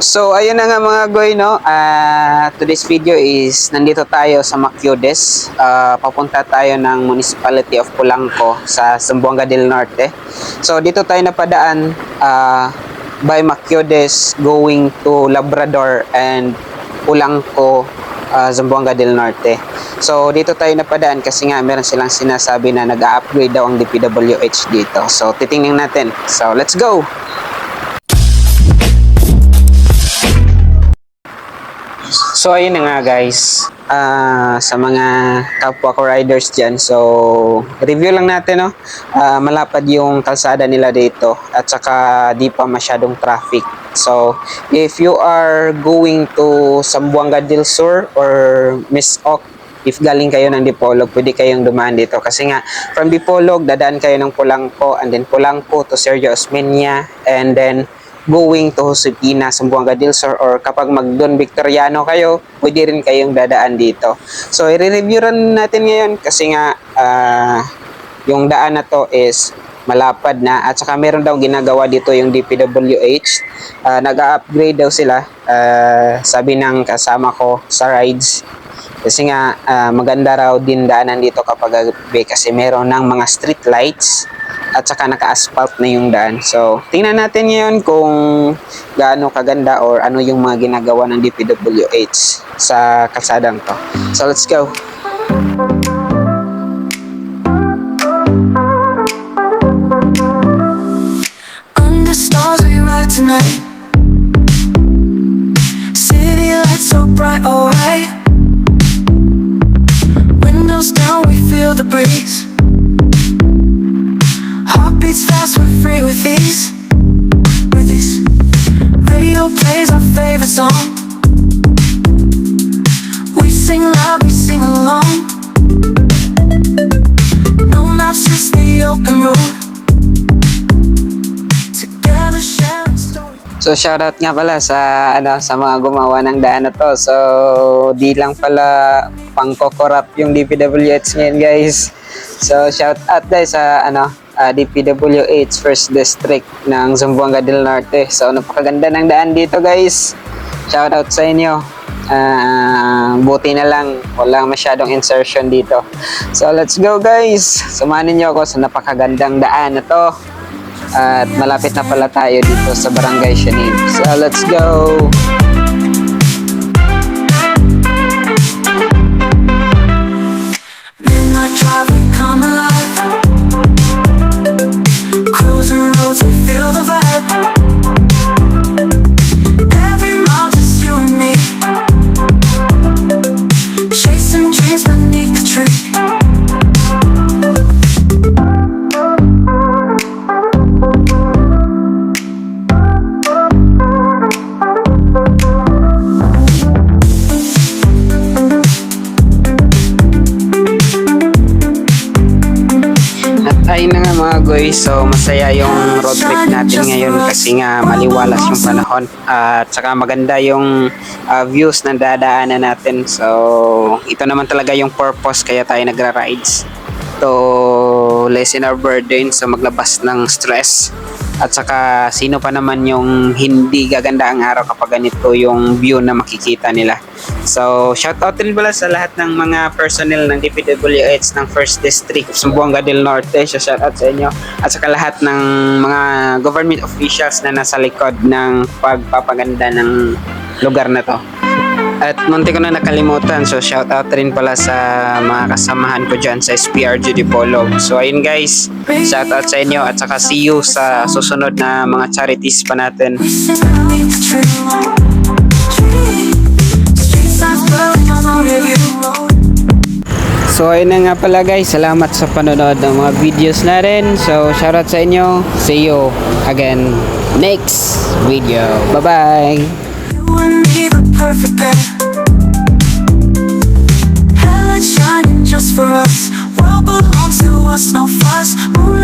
So ayun na nga mga goy, no. Today's video is nandito tayo sa Maquiodes. Papunta tayo ng Municipality of Polanco sa Zamboanga del Norte. So dito tayo napadaan by Maquiodes going to Labrador and Polanco, Zamboanga del Norte. So dito tayo napadaan kasi nga meron silang sinasabi na nag-upgrade daw ang DPWH dito. So titingnan natin. So let's go. So ayun na nga guys, sa mga kapwa ko riders dyan, so review lang natin, no? Malapad yung kalsada nila dito at saka di pa masyadong traffic. So if you are going to Zamboanga del Sur or Miss Ok, if galing kayo ng Dipolog, pwede kayong dumaan dito kasi nga from Dipolog dadaan kayo ng Polanco, and then Polanco to Sergio Osmeña, and then going to Josefina, Zamboanga del Sur, or kapag mag-Don Victoriano kayo, pwede rin kayong dadaan dito. So i-review rin natin ngayon kasi nga yung daan na to is malapad na at saka meron daw ginagawa dito yung DPWH. Nag-upgrade daw sila, sabi ng kasama ko sa rides. Kasi nga maganda raw din daanan dito kapag gabi kasi meron ng mga street lights at saka naka-asphalt na yung daan. So tingnan natin ngayon kung gaano kaganda or ano yung mga ginagawa ng DPWH sa kalsadang to. So let's go. Under stars we ride tonight. City lights so bright, alright. Windows down, we feel the breeze. Heartbeats fast, we're free with ease. Radio plays our favorite song. We sing loud, we sing along. No maps, just the open road. Together sharing stories. So shoutout nga pala sa sa mga gumawa ng daan na to. So di lang pala pangkokorap yung DPWH ngayon guys. So shoutout guys sa DPWH First District ng Zamboanga del Norte. So napakaganda ng daan dito guys. Shoutout sa inyo. Buti na lang walang masyadong insertion dito. So let's go guys. Samahan niyo ako sa napakagandang daan na to. At malapit na pala tayo dito sa Barangay Sianib. So let's go. Midnight drive, we come alive. Cruising roads, we feel the vibe. Every mile just you and me. Chasing dreams beneath the tree. Ayun na nga mga goy, so masaya yung road trip natin ngayon kasi nga maliwalas yung panahon at saka maganda yung views na dadaanan natin. So ito naman talaga yung purpose kaya tayo nagra-rides, to lessen our burden, so maglabas ng stress. At saka sino pa naman yung hindi gaganda ang araw kapag ganito yung view na makikita nila. So shoutout rin pala sa lahat ng mga personnel ng DPWH ng First District of Zamboanga del Norte. So shoutout sa inyo at saka lahat ng mga government officials na nasa likod ng pagpapaganda ng lugar na to. At munti ko na nakalimutan, so shoutout rin pala sa mga kasamahan ko dyan sa SPRG Dipolog. So ayun guys, shoutout sa inyo at saka see you sa susunod na mga charities pa natin. So ayun na nga pala guys, salamat sa panonood ng mga videos natin. So shoutout sa inyo, see you again next video. Bye bye. You and me, the perfect pair. Headlights shining just for us. World belongs to us, no fuss. Moonlight